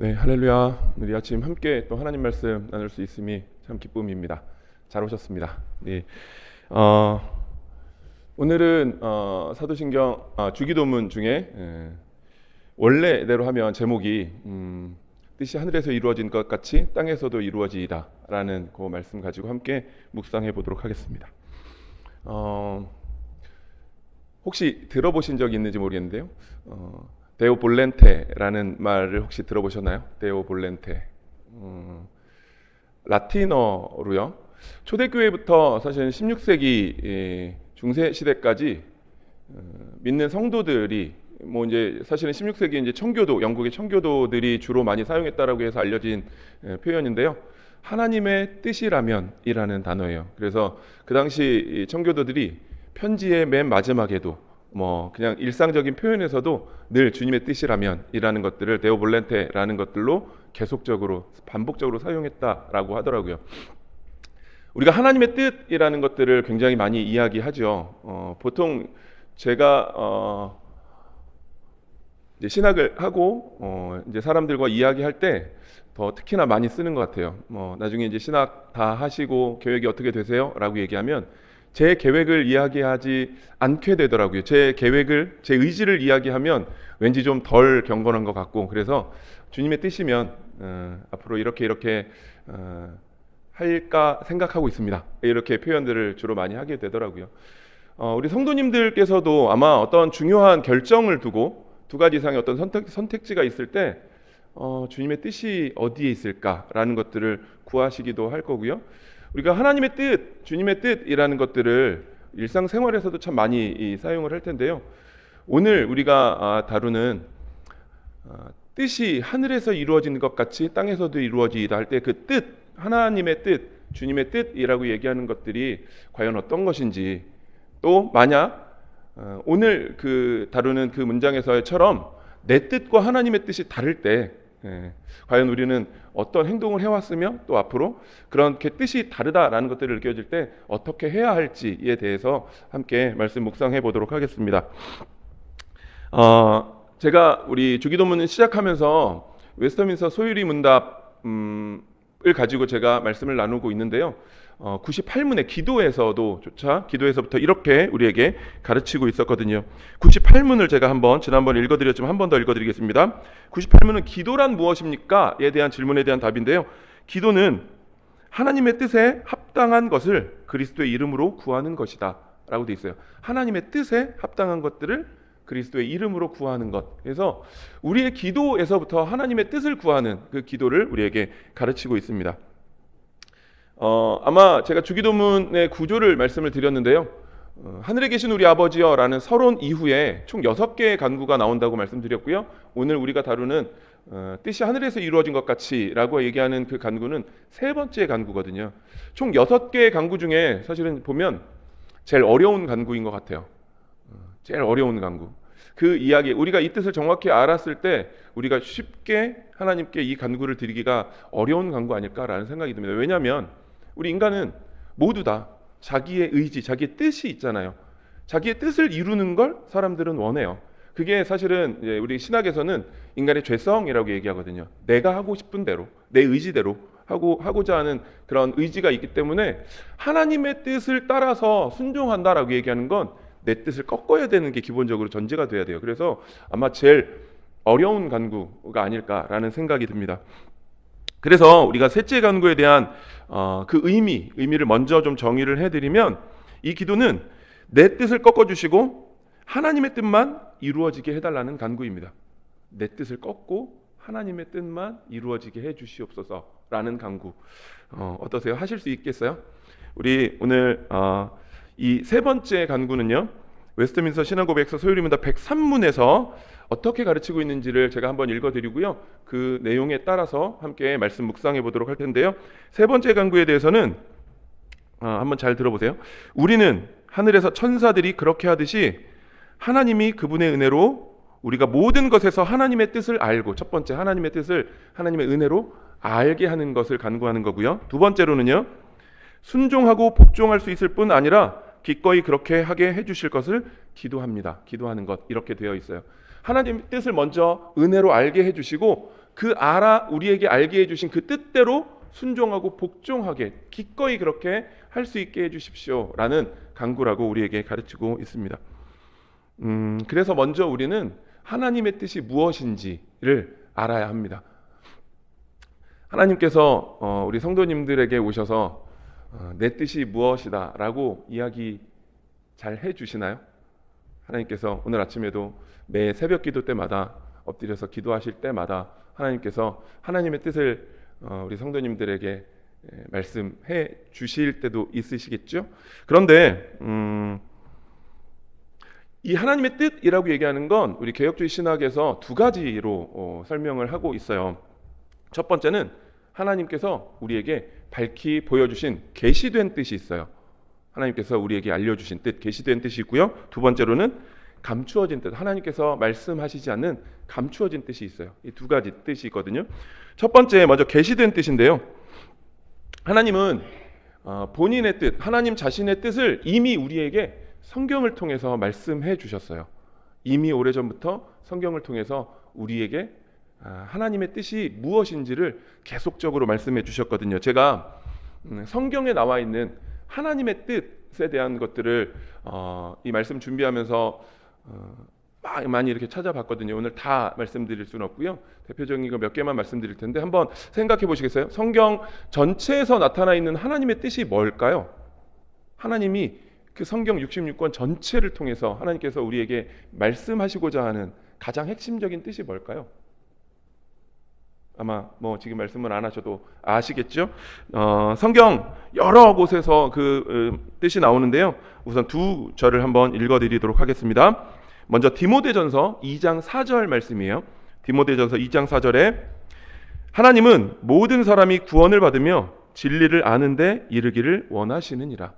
네, 할렐루야. 오늘 이 아침 함께 또 하나님 말씀 나눌 수 있음이 참 기쁨입니다. 잘 오셨습니다. 네, 어, 오늘은 사도신경 주기도문 중에 원래대로 하면 제목이 뜻이 하늘에서 이루어진 것 같이 땅에서도 이루어지이다 라는 그 말씀 가지고 함께 묵상해 보도록 하겠습니다. 혹시 들어보신 적이 있는지 모르겠는데요. 데오 볼렌테라는 말을 혹시 들어보셨나요? 데오 볼렌테. 라틴어로요. 초대교회부터 사실 16세기 중세 시대까지 믿는 성도들이 뭐 이제 사실은 16세기 이제 청교도, 영국의 청교도들이 주로 많이 사용했다라고 해서 알려진 표현인데요. 하나님의 뜻이라면이라는 단어예요. 그래서 그 당시 청교도들이 편지의 맨 마지막에도 뭐 그냥 일상적인 표현에서도 늘 주님의 뜻이라면이라는 것들을 데오 볼렌테라는 것들로 계속적으로 반복적으로 사용했다라고 하더라고요. 우리가 하나님의 뜻이라는 것들을 굉장히 많이 이야기하죠. 보통 제가 이제 신학을 하고 이제 사람들과 이야기할 때 더 특히나 많이 쓰는 것 같아요. 뭐 나중에 이제 신학 다 하시고 계획이 어떻게 되세요? 라고 얘기하면 제 계획을 이야기하지 않게 되더라고요. 제 계획을, 제 의지를 이야기하면 왠지 좀 덜 경건한 것 같고, 그래서 주님의 뜻이면 앞으로 이렇게 할까 생각하고 있습니다. 이렇게 표현들을 주로 많이 하게 되더라고요. 우리 성도님들께서도 아마 어떤 중요한 결정을 두고 두 가지 이상의 어떤 선택지가 있을 때 주님의 뜻이 어디에 있을까라는 것들을 구하시기도 할 거고요. 우리가 하나님의 뜻, 주님의 뜻이라는 것들을 일상생활에서도 참 많이 사용을 할 텐데요. 오늘 우리가 다루는 뜻이 하늘에서 이루어지는 것 같이 땅에서도 이루어지다 할 때 그 뜻, 하나님의 뜻, 주님의 뜻이라고 얘기하는 것들이 과연 어떤 것인지, 또 만약 오늘 다루는 그 문장에서처럼 내 뜻과 하나님의 뜻이 다를 때 과연 우리는 어떤 행동을 해왔으며 또 앞으로 그렇게 뜻이 다르다라는 것들을 느껴질 때 어떻게 해야 할지에 대해서 함께 말씀 묵상해 보도록 하겠습니다. 제가 우리 주기도문을 시작하면서 웨스터민스터 소유리 문답을 가지고 제가 말씀을 나누고 있는데요. 98문의 기도에서부터 이렇게 우리에게 가르치고 있었거든요. 98문을 제가 지난번에 읽어드렸지만 한 번 더 읽어드리겠습니다. 98문은 기도란 무엇입니까?에 대한 질문에 대한 답인데요. 기도는 하나님의 뜻에 합당한 것을 그리스도의 이름으로 구하는 것이다 라고 되어 있어요. 하나님의 뜻에 합당한 것들을 그리스도의 이름으로 구하는 것. 그래서 우리의 기도에서부터 하나님의 뜻을 구하는 그 기도를 우리에게 가르치고 있습니다. 아마 제가 주기도문의 구조를 말씀을 드렸는데요. 하늘에 계신 우리 아버지여 라는 서론 이후에 총 6개의 간구가 나온다고 말씀드렸고요. 오늘 우리가 다루는 뜻이 하늘에서 이루어진 것 같이 라고 얘기하는 그 간구는 세 번째 간구거든요. 총 6개의 간구 중에 사실은 보면 제일 어려운 간구인 것 같아요. 제일 어려운 간구. 그 이야기, 우리가 이 뜻을 정확히 알았을 때 우리가 쉽게 하나님께 이 간구를 드리기가 어려운 간구 아닐까라는 생각이 듭니다. 왜냐하면 우리 인간은 모두 다 자기의 의지, 자기의 뜻이 있잖아요. 자기의 뜻을 이루는 걸 사람들은 원해요. 그게 사실은 우리 신학에서는 인간의 죄성이라고 얘기하거든요. 내가 하고 싶은 대로, 내 의지대로 하고자 하는 그런 의지가 있기 때문에 하나님의 뜻을 따라서 순종한다라고 얘기하는 건 내 뜻을 꺾어야 되는 게 기본적으로 전제가 돼야 돼요. 그래서 아마 제일 어려운 간구가 아닐까라는 생각이 듭니다. 그래서 우리가 셋째 간구에 대한 그 의미를 먼저 좀 정의를 해드리면, 이 기도는 내 뜻을 꺾어주시고 하나님의 뜻만 이루어지게 해달라는 간구입니다. 내 뜻을 꺾고 하나님의 뜻만 이루어지게 해주시옵소서라는 간구. 어떠세요? 하실 수 있겠어요? 우리 오늘 이 세 번째 간구는요, 웨스트민스터 신앙고백서 소유리 문답 103문에서 어떻게 가르치고 있는지를 제가 한번 읽어드리고요. 그 내용에 따라서 함께 말씀 묵상해 보도록 할 텐데요. 세 번째 간구에 대해서는 한번 잘 들어보세요. 우리는 하늘에서 천사들이 그렇게 하듯이 하나님이 그분의 은혜로 우리가 모든 것에서 하나님의 뜻을 알고, 첫 번째 하나님의 뜻을 하나님의 은혜로 알게 하는 것을 간구하는 거고요. 두 번째로는요, 순종하고 복종할 수 있을 뿐 아니라 기꺼이 그렇게 하게 해주실 것을 기도합니다. 기도하는 것, 이렇게 되어 있어요. 하나님의 뜻을 먼저 은혜로 알게 해주시고 우리에게 알게 해주신 그 뜻대로 순종하고 복종하게 기꺼이 그렇게 할 수 있게 해주십시오라는 간구라고 우리에게 가르치고 있습니다. 그래서 먼저 우리는 하나님의 뜻이 무엇인지를 알아야 합니다. 하나님께서 우리 성도님들에게 오셔서 내 뜻이 무엇이다 라고 이야기 잘 해주시나요? 하나님께서 오늘 아침에도 매 새벽 기도 때마다 엎드려서 기도하실 때마다 하나님께서 하나님의 뜻을 우리 성도님들에게 말씀해 주실 때도 있으시겠죠? 그런데 이 하나님의 뜻이라고 얘기하는 건 우리 개혁주의 신학에서 두 가지로 설명을 하고 있어요. 첫 번째는 하나님께서 우리에게 밝히 보여주신 계시된 뜻이 있어요. 하나님께서 우리에게 알려주신 뜻, 계시된 뜻이 있고요. 두 번째로는 감추어진 뜻, 하나님께서 말씀하시지 않는 감추어진 뜻이 있어요. 이 두 가지 뜻이 있거든요. 첫 번째 먼저 계시된 뜻인데요. 하나님은 본인의 뜻, 하나님 자신의 뜻을 이미 우리에게 성경을 통해서 말씀해 주셨어요. 이미 오래전부터 성경을 통해서 우리에게 하나님의 뜻이 무엇인지를 계속적으로 말씀해 주셨거든요. 제가 성경에 나와 있는 하나님의 뜻에 대한 것들을 이 말씀 준비하면서 많이 이렇게 찾아봤거든요. 오늘 다 말씀드릴 수는 없고요. 대표적인 거 몇 개만 말씀드릴 텐데 한번 생각해 보시겠어요? 성경 전체에서 나타나 있는 하나님의 뜻이 뭘까요? 하나님이 그 성경 66권 전체를 통해서 하나님께서 우리에게 말씀하시고자 하는 가장 핵심적인 뜻이 뭘까요? 아마 지금 말씀을 안 하셔도 아시겠죠? 성경 여러 곳에서 그 뜻이 나오는데요. 우선 두 절을 한번 읽어드리도록 하겠습니다. 먼저 디모데전서 2장 4절 말씀이에요. 디모데전서 2장 4절에 하나님은 모든 사람이 구원을 받으며 진리를 아는데 이르기를 원하시느니라.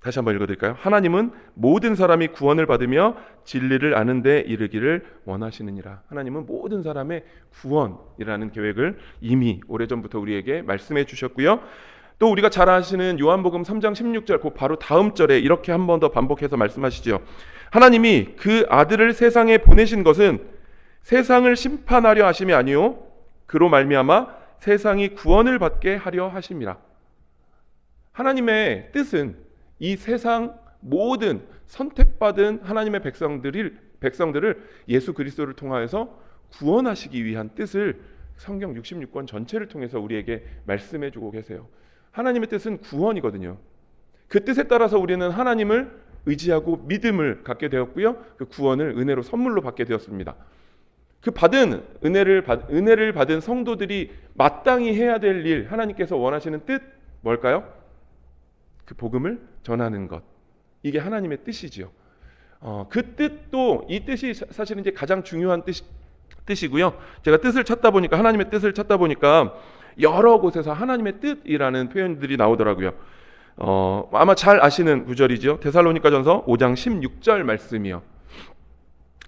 다시 한번 읽어드릴까요? 하나님은 모든 사람이 구원을 받으며 진리를 아는데 이르기를 원하시느니라. 하나님은 모든 사람의 구원이라는 계획을 이미 오래전부터 우리에게 말씀해 주셨고요. 또 우리가 잘 아시는 요한복음 3장 16절 그 바로 다음 절에 이렇게 한 번 더 반복해서 말씀하시죠. 하나님이 그 아들을 세상에 보내신 것은 세상을 심판하려 하심이 아니요 그로 말미암아 세상이 구원을 받게 하려 하심이라. 하나님의 뜻은 이 세상 모든 선택받은 하나님의 백성들을 예수 그리스도를 통하여서 구원하시기 위한 뜻을 성경 66권 전체를 통해서 우리에게 말씀해 주고 계세요. 하나님의 뜻은 구원이거든요. 그 뜻에 따라서 우리는 하나님을 의지하고 믿음을 갖게 되었고요. 그 구원을 은혜로 선물로 받게 되었습니다. 그 받은 은혜를 받은 성도들이 마땅히 해야 될 일, 하나님께서 원하시는 뜻 뭘까요? 그 복음을 전하는 것. 이게 하나님의 뜻이지요. 그 뜻도 이 뜻이 사실은 이제 가장 중요한 뜻이고요. 제가 하나님의 뜻을 찾다 보니까 여러 곳에서 하나님의 뜻이라는 표현들이 나오더라고요. 아마 잘 아시는 구절이죠. 데살로니가전서 5장 16절 말씀이요.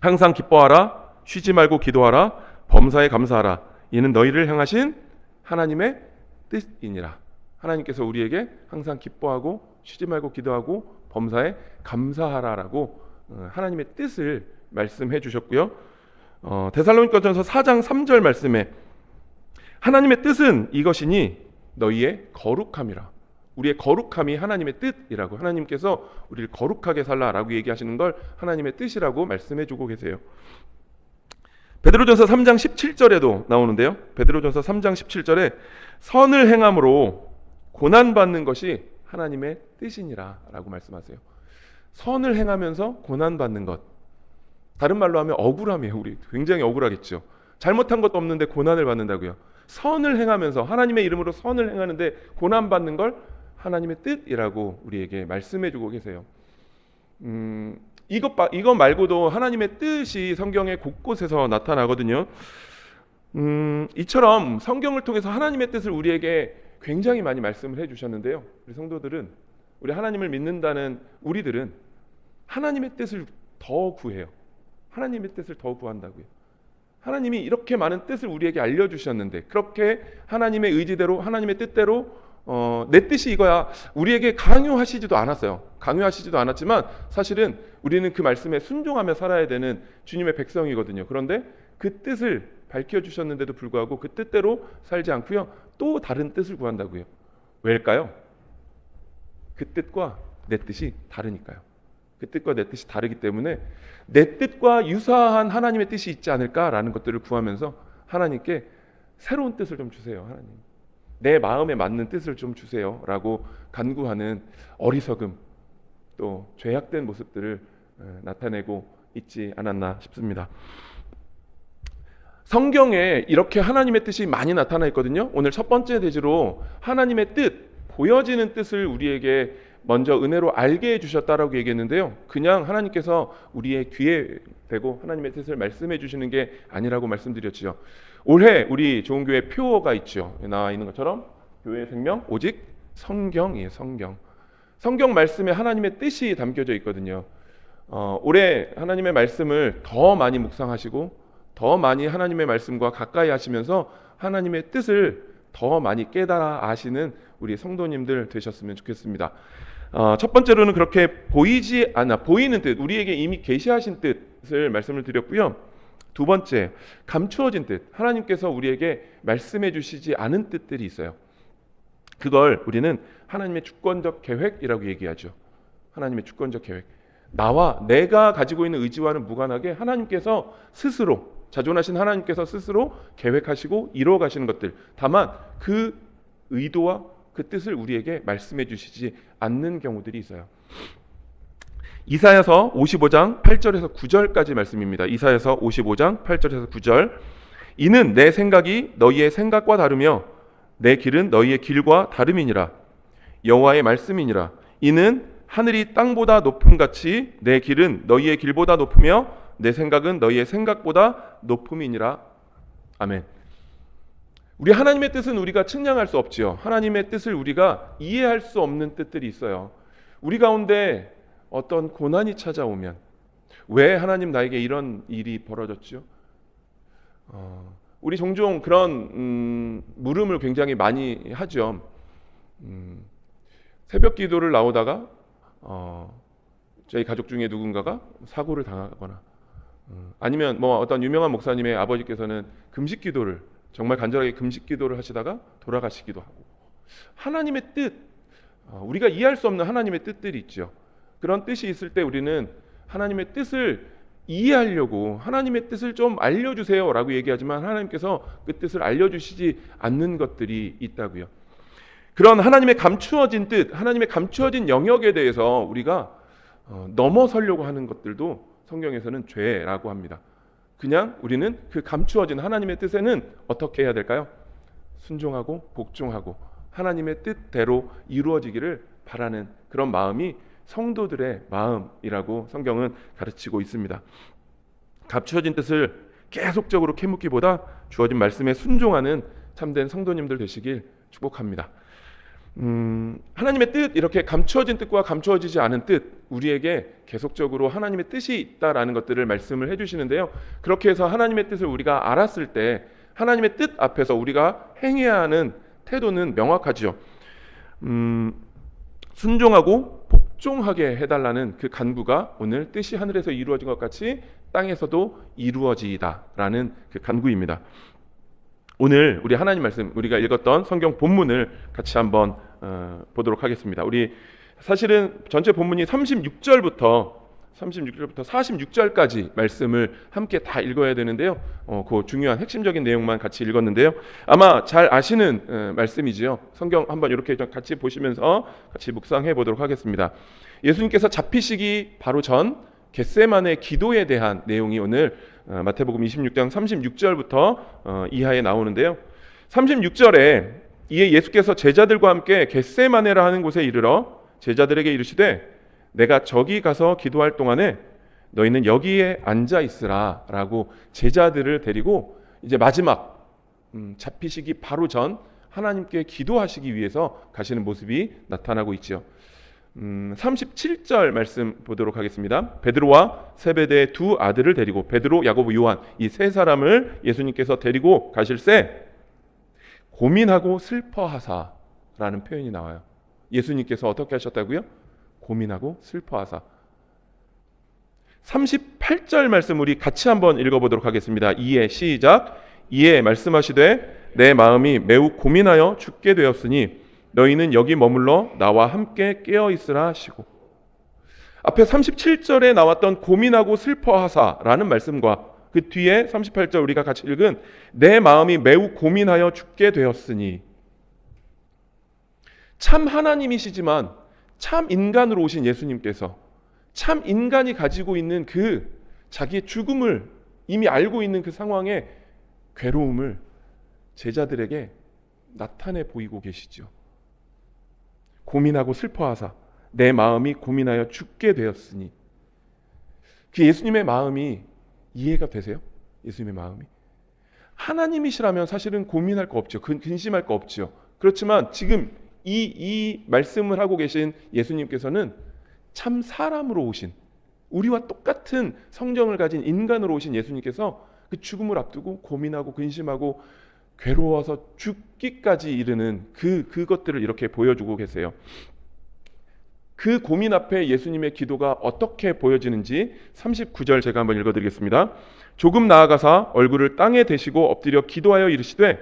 항상 기뻐하라, 쉬지 말고 기도하라, 범사에 감사하라. 이는 너희를 향하신 하나님의 뜻이니라. 하나님께서 우리에게 항상 기뻐하고 쉬지 말고 기도하고 범사에 감사하라라고 하나님의 뜻을 말씀해 주셨고요. 데살로니가전서 4장 3절 말씀에 하나님의 뜻은 이것이니 너희의 거룩함이라. 우리의 거룩함이 하나님의 뜻이라고, 하나님께서 우리를 거룩하게 살라라고 얘기하시는 걸 하나님의 뜻이라고 말씀해 주고 계세요. 베드로전서 3장 17절에도 나오는데요. 베드로전서 3장 17절에 선을 행함으로 고난받는 것이 하나님의 뜻이니라 라고 말씀하세요. 선을 행하면서 고난받는 것, 다른 말로 하면 억울함이에요. 우리 굉장히 억울하겠죠. 잘못한 것도 없는데 고난을 받는다고요. 선을 행하면서 하나님의 이름으로 선을 행하는데 고난받는 걸 하나님의 뜻이라고 우리에게 말씀해주고 계세요. 이것 말고도 하나님의 뜻이 성경의 곳곳에서 나타나거든요. 이처럼 성경을 통해서 하나님의 뜻을 우리에게 굉장히 많이 말씀을 해주셨는데요. 우리 성도들은, 우리 하나님을 믿는다는 우리들은 하나님의 뜻을 더 구해요. 하나님의 뜻을 더 구한다고요. 하나님이 이렇게 많은 뜻을 우리에게 알려주셨는데 그렇게 하나님의 의지대로, 하나님의 뜻대로 내 뜻이 이거야 우리에게 강요하시지도 않았어요. 강요하시지도 않았지만 사실은 우리는 그 말씀에 순종하며 살아야 되는 주님의 백성이거든요. 그런데 그 뜻을 밝혀주셨는데도 불구하고 그 뜻대로 살지 않고요. 또 다른 뜻을 구한다고요. 왜일까요? 그 뜻과 내 뜻이 다르니까요. 그 뜻과 내 뜻이 다르기 때문에 내 뜻과 유사한 하나님의 뜻이 있지 않을까라는 것들을 구하면서 하나님께 새로운 뜻을 좀 주세요. 하나님, 내 마음에 맞는 뜻을 좀 주세요 라고 간구하는 어리석음, 또 죄악된 모습들을 나타내고 있지 않았나 싶습니다. 성경에 이렇게 하나님의 뜻이 많이 나타나 있거든요. 오늘 첫 번째 대지로 하나님의 뜻, 보여지는 뜻을 우리에게 먼저 은혜로 알게 해주셨다라고 얘기했는데요. 그냥 하나님께서 우리의 귀에 대고 하나님의 뜻을 말씀해 주시는 게 아니라고 말씀드렸지요. 올해 우리 좋은교회 표어가 있죠. 나와 있는 것처럼 교회의 생명 오직 성경이에요. 성경. 성경 말씀에 하나님의 뜻이 담겨져 있거든요. 올해 하나님의 말씀을 더 많이 묵상하시고 더 많이 하나님의 말씀과 가까이 하시면서 하나님의 뜻을 더 많이 깨달아 아시는 우리 성도님들 되셨으면 좋겠습니다. 첫 번째로는 그렇게 보이는 뜻, 우리에게 이미 계시하신 뜻을 말씀을 드렸고요. 두 번째, 감추어진 뜻, 하나님께서 우리에게 말씀해 주시지 않은 뜻들이 있어요. 그걸 우리는 하나님의 주권적 계획이라고 얘기하죠. 하나님의 주권적 계획. 나와 내가 가지고 있는 의지와는 무관하게 하나님께서 스스로, 자존하신 하나님께서 스스로 계획하시고 이루어 가시는 것들, 다만 그 의도와 그 뜻을 우리에게 말씀해 주시지 않는 경우들이 있어요. 이사야서 55장 8절에서 9절까지 말씀입니다. 이사야서 55장 8절에서 9절. 이는 내 생각이 너희의 생각과 다르며 내 길은 너희의 길과 다름이니라. 여호와의 말씀이니라. 이는 하늘이 땅보다 높음 같이 내 길은 너희의 길보다 높으며 내 생각은 너희의 생각보다 높음이니라. 아멘. 우리 하나님의 뜻은 우리가 측량할 수 없지요. 하나님의 뜻을 우리가 이해할 수 없는 뜻들이 있어요. 우리 가운데 어떤 고난이 찾아오면 왜 하나님 나에게 이런 일이 벌어졌죠? 우리 종종 그런 물음을 굉장히 많이 하죠. 새벽 기도를 나오다가 저희 가족 중에 누군가가 사고를 당하거나 아니면 뭐 어떤 유명한 목사님의 아버지께서는 금식 기도를 정말 간절하게 금식 기도를 하시다가 돌아가시기도 하고, 하나님의 뜻, 우리가 이해할 수 없는 하나님의 뜻들이 있죠. 그런 뜻이 있을 때 우리는 하나님의 뜻을 이해하려고 하나님의 뜻을 좀 알려주세요 라고 얘기하지만 하나님께서 그 뜻을 알려주시지 않는 것들이 있다고요. 그런 하나님의 감추어진 뜻, 하나님의 감추어진 영역에 대해서 우리가 넘어서려고 하는 것들도 성경에서는 죄라고 합니다. 그냥 우리는 그 감추어진 하나님의 뜻에는 어떻게 해야 될까요? 순종하고 복종하고 하나님의 뜻대로 이루어지기를 바라는 그런 마음이 성도들의 마음이라고 성경은 가르치고 있습니다. 감추어진 뜻을 계속적으로 캐묻기보다 주어진 말씀에 순종하는 참된 성도님들 되시길 축복합니다. 하나님의 뜻, 이렇게 감추어진 뜻과 감추어지지 않은 뜻, 우리에게 계속적으로 하나님의 뜻이 있다라는 것들을 말씀을 해주시는데요. 그렇게 해서 하나님의 뜻을 우리가 알았을 때 하나님의 뜻 앞에서 우리가 행해야 하는 태도는 명확하지요. 순종하고 복종하게 해달라는 그 간구가 오늘 뜻이 하늘에서 이루어진 것 같이 땅에서도 이루어지이다라는 그 간구입니다. 오늘 우리 하나님 말씀, 우리가 읽었던 성경 본문을 같이 한번 보도록 하겠습니다. 우리 사실은 전체 본문이 36절부터 46절까지 말씀을 함께 다 읽어야 되는데요. 그 중요한 핵심적인 내용만 같이 읽었는데요. 아마 잘 아시는 말씀이지요. 성경 한번 이렇게 같이 보시면서 같이 묵상해 보도록 하겠습니다. 예수님께서 잡히시기 바로 전 겟세마네 기도에 대한 내용이 오늘 마태복음 26장 36절부터 이하에 나오는데요. 36절에 이에 예수께서 제자들과 함께 겟세마네라 하는 곳에 이르러 제자들에게 이르시되 내가 저기 가서 기도할 동안에 너희는 여기에 앉아 있으라 라고 제자들을 데리고 이제 마지막 잡히시기 바로 전 하나님께 기도하시기 위해서 가시는 모습이 나타나고 있죠. 37절 말씀 보도록 하겠습니다. 베드로와 세베대의 두 아들을 데리고, 베드로, 야고보, 요한, 이 세 사람을 예수님께서 데리고 가실새 고민하고 슬퍼하사라는 표현이 나와요. 예수님께서 어떻게 하셨다고요? 고민하고 슬퍼하사. 38절 말씀 우리 같이 한번 읽어보도록 하겠습니다. 이에 시작. 이에 말씀하시되 내 마음이 매우 고민하여 죽게 되었으니 너희는 여기 머물러 나와 함께 깨어 있으라 하시고, 앞에 37절에 나왔던 고민하고 슬퍼하사라는 말씀과 그 뒤에 38절 우리가 같이 읽은 내 마음이 매우 고민하여 죽게 되었으니, 참 하나님이시지만 참 인간으로 오신 예수님께서 참 인간이 가지고 있는 그 자기의 죽음을 이미 알고 있는 그 상황의 괴로움을 제자들에게 나타내 보이고 계시죠. 고민하고 슬퍼하사 내 마음이 고민하여 죽게 되었으니, 그 예수님의 마음이 이해가 되세요? 예수님의 마음이 하나님이시라면 사실은 고민할 거 없죠. 근심할 거 없죠. 그렇지만 지금 이 말씀을 하고 계신 예수님께서는 참 사람으로 오신, 우리와 똑같은 성정을 가진 인간으로 오신 예수님께서 그 죽음을 앞두고 고민하고 근심하고 괴로워서 죽기까지 이르는 그것들을 이렇게 보여주고 계세요. 그 고민 앞에 예수님의 기도가 어떻게 보여지는지 39절 제가 한번 읽어드리겠습니다. 조금 나아가사 얼굴을 땅에 대시고 엎드려 기도하여 이르시되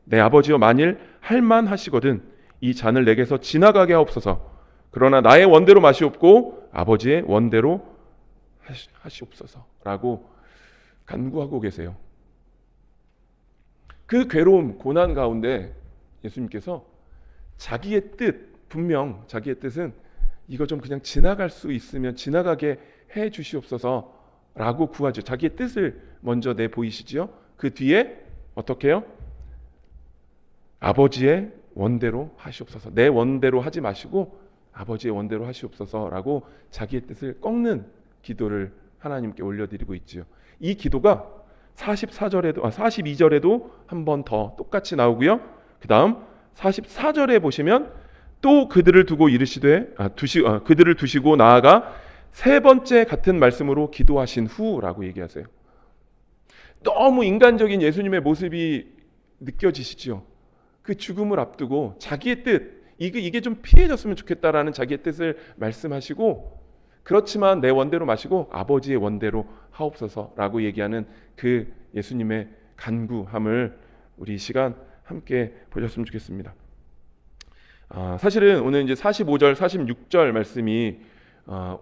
내 아버지여, 만일 할만하시거든 이 잔을 내게서 지나가게 하옵소서. 그러나 나의 원대로 마시옵고 아버지의 원대로 하시옵소서라고 간구하고 계세요. 그 괴로움, 고난 가운데 예수님께서 자기의 뜻, 분명 자기의 뜻은 이거 좀 그냥 지나갈 수 있으면 지나가게 해 주시옵소서라고 구하죠. 자기의 뜻을 먼저 내보이시지요. 그 뒤에 어떻게 해요? 아버지의 원대로 하시옵소서. 내 원대로 하지 마시고 아버지의 원대로 하시옵소서라고 자기의 뜻을 꺾는 기도를 하나님께 올려드리고 있지요. 이 기도가 42절에도 한 번 더 똑같이 나오고요. 그 다음 44절에 보시면 또 그들을 두고 이르시되 그들을 두시고 나아가 세 번째 같은 말씀으로 기도하신 후라고 얘기하세요. 너무 인간적인 예수님의 모습이 느껴지시죠. 그 죽음을 앞두고 자기의 뜻, 이게 좀 피해졌으면 좋겠다라는 자기의 뜻을 말씀하시고, 그렇지만 내 원대로 마시고 아버지의 원대로 하옵소서라고 얘기하는 그 예수님의 간구함을 우리 이 시간 함께 보셨으면 좋겠습니다. 사실은 오늘 이제 45절, 46절 말씀이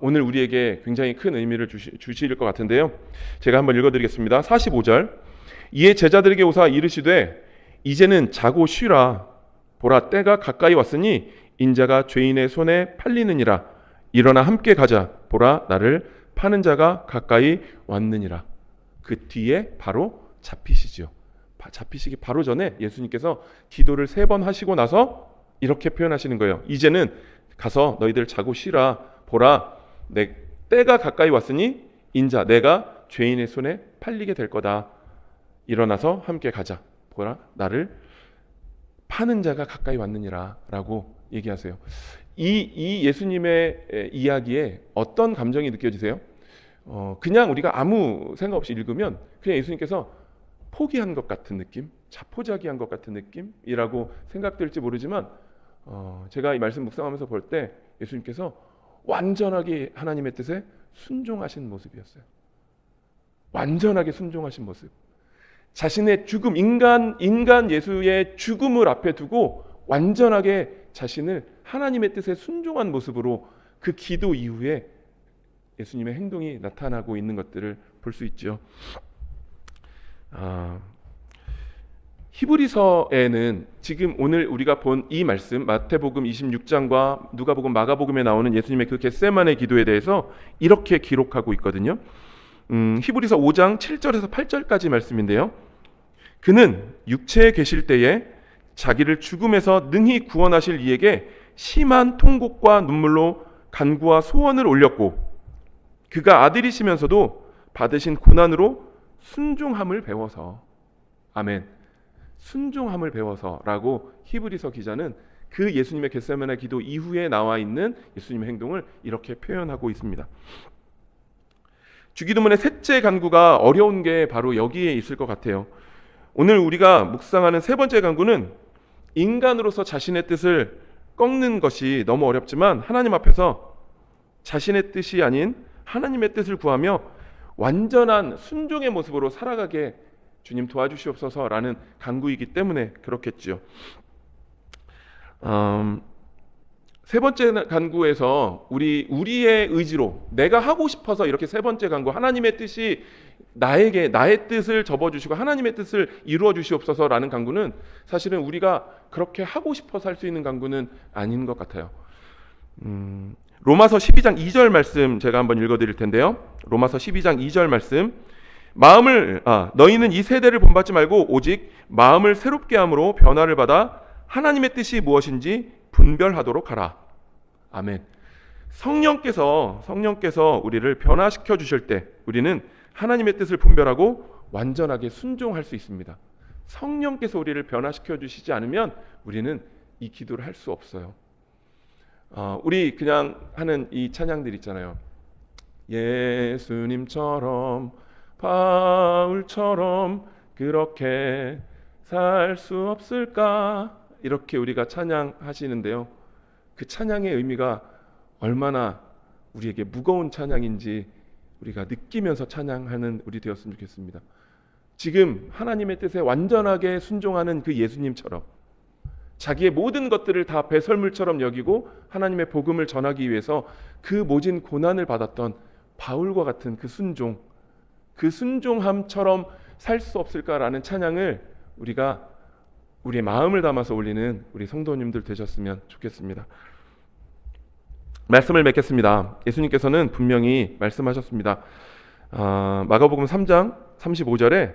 오늘 우리에게 굉장히 큰 의미를 주실 것 같은데요. 제가 한번 읽어드리겠습니다. 45절. 이에 제자들에게 오사 이르시되 이제는 자고 쉬라. 보라, 때가 가까이 왔으니 인자가 죄인의 손에 팔리느니라. 일어나 함께 가자. 보라, 나를 파는 자가 가까이 왔느니라. 그 뒤에 바로 잡히시죠. 잡히시기 바로 전에 예수님께서 기도를 3번 하시고 나서 이렇게 표현하시는 거예요. 이제는 가서 너희들 자고 쉬라. 보라, 내 때가 가까이 왔으니 인자, 내가 죄인의 손에 팔리게 될 거다. 일어나서 함께 가자. 보라, 나를 파는 자가 가까이 왔느니라 라고 얘기하세요. 이 예수님의 이야기에 어떤 감정이 느껴지세요? 그냥 우리가 아무 생각 없이 읽으면 그냥 예수님께서 포기한 것 같은 느낌, 자포자기한 것 같은 느낌이라고 생각될지 모르지만, 제가 이 말씀 묵상하면서 볼 때 예수님께서 완전하게 하나님의 뜻에 순종하신 모습이었어요. 완전하게 순종하신 모습. 자신의 죽음, 인간 예수의 죽음을 앞에 두고 완전하게 자신을 하나님의 뜻에 순종한 모습으로 그 기도 이후에 예수님의 행동이 나타나고 있는 것들을 볼 수 있죠. 히브리서에는 지금 오늘 우리가 본 이 말씀, 마태복음 26장과 누가복음, 마가복음에 나오는 예수님의 그 겟세마네 기도에 대해서 이렇게 기록하고 있거든요. 히브리서 5장 7절에서 8절까지 말씀인데요. 그는 육체에 계실 때에 자기를 죽음에서 능히 구원하실 이에게 심한 통곡과 눈물로 간구와 소원을 올렸고, 그가 아들이시면서도 받으신 고난으로 순종함을 배워서, 아멘, 순종함을 배워서라고 히브리서 기자는 그 예수님의 겟세마네 기도 이후에 나와 있는 예수님의 행동을 이렇게 표현하고 있습니다. 주기도문의 셋째 간구가 어려운 게 바로 여기에 있을 것 같아요. 오늘 우리가 묵상하는 세 번째 간구는 인간으로서 자신의 뜻을 꺾는 것이 너무 어렵지만 하나님 앞에서 자신의 뜻이 아닌 하나님의 뜻을 구하며 완전한 순종의 모습으로 살아가게 주님 도와주시옵소서라는 간구이기 때문에 그렇겠지요. 세 번째 간구에서 우리의 의지로 내가 하고 싶어서 이렇게 세 번째 간구, 하나님의 뜻이 나에게 나의 뜻을 접어주시고 하나님의 뜻을 이루어 주시옵소서라는 간구는 사실은 우리가 그렇게 하고 싶어서 할 수 있는 간구는 아닌 것 같아요. 로마서 12장 2절 말씀 제가 한번 읽어드릴 텐데요. 로마서 12장 2절 말씀, 너희는 이 세대를 본받지 말고 오직 마음을 새롭게 함으로 변화를 받아 하나님의 뜻이 무엇인지 분별하도록 하라. 아멘. 성령께서 우리를 변화시켜 주실 때 우리는 하나님의 뜻을 분별하고 완전하게 순종할 수 있습니다. 성령께서 우리를 변화시켜 주시지 않으면 우리는 이 기도를 할 수 없어요. 우리 그냥 하는 이 찬양들 있잖아요. 예수님처럼 바울처럼 그렇게 살 수 없을까? 이렇게 우리가 찬양하시는데요. 그 찬양의 의미가 얼마나 우리에게 무거운 찬양인지 우리가 느끼면서 찬양하는 우리 되었으면 좋겠습니다. 지금 하나님의 뜻에 완전하게 순종하는 그 예수님처럼 자기의 모든 것들을 다 배설물처럼 여기고 하나님의 복음을 전하기 위해서 그 모진 고난을 받았던 바울과 같은 그 순종함처럼 살 수 없을까라는 찬양을 우리가 우리의 마음을 담아서 올리는 우리 성도님들 되셨으면 좋겠습니다. 말씀을 맺겠습니다. 예수님께서는 분명히 말씀하셨습니다. 마가복음 3장 35절에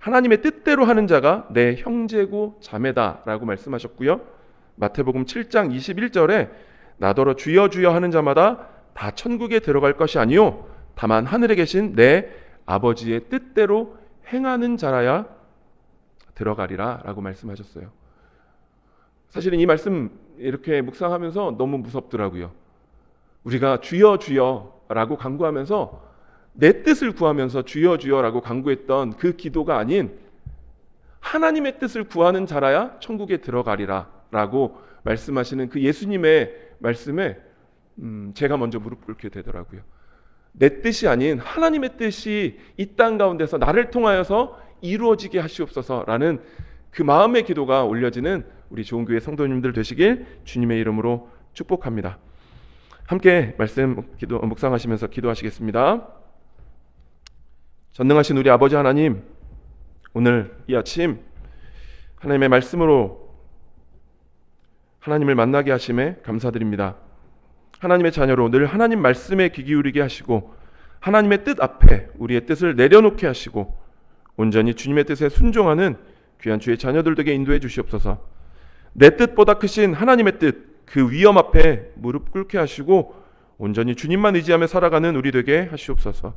하나님의 뜻대로 하는 자가 내 형제고 자매다라고 말씀하셨고요. 마태복음 7장 21절에 나더러 주여 주여 하는 자마다 다 천국에 들어갈 것이 아니요 다만 하늘에 계신 내 아버지의 뜻대로 행하는 자라야 들어가리라 라고 말씀하셨어요. 사실은 이 말씀 이렇게 묵상하면서 너무 무섭더라고요. 우리가 주여 주여 라고 간구하면서 내 뜻을 구하면서 주여 주여 라고 간구했던 그 기도가 아닌 하나님의 뜻을 구하는 자라야 천국에 들어가리라 라고 말씀하시는 그 예수님의 말씀에 제가 먼저 무릎 꿇게 되더라고요. 내 뜻이 아닌 하나님의 뜻이 이 땅 가운데서 나를 통하여서 이루어지게 하시옵소서라는 그 마음의 기도가 올려지는 우리 좋은교회 성도님들 되시길 주님의 이름으로 축복합니다. 함께 말씀 묵상하시면서 기도하시겠습니다. 전능하신 우리 아버지 하나님, 오늘 이 아침 하나님의 말씀으로 하나님을 만나게 하심에 감사드립니다. 하나님의 자녀로 늘 하나님 말씀에 귀 기울이게 하시고 하나님의 뜻 앞에 우리의 뜻을 내려놓게 하시고 온전히 주님의 뜻에 순종하는 귀한 주의 자녀들 되게 인도해 주시옵소서. 내 뜻보다 크신 하나님의 뜻, 그 위엄 앞에 무릎 꿇게 하시고 온전히 주님만 의지하며 살아가는 우리 되게 하시옵소서.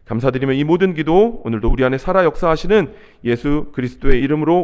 감사드리며 이 모든 기도 오늘도 우리 안에 살아 역사하시는 예수 그리스도의 이름으로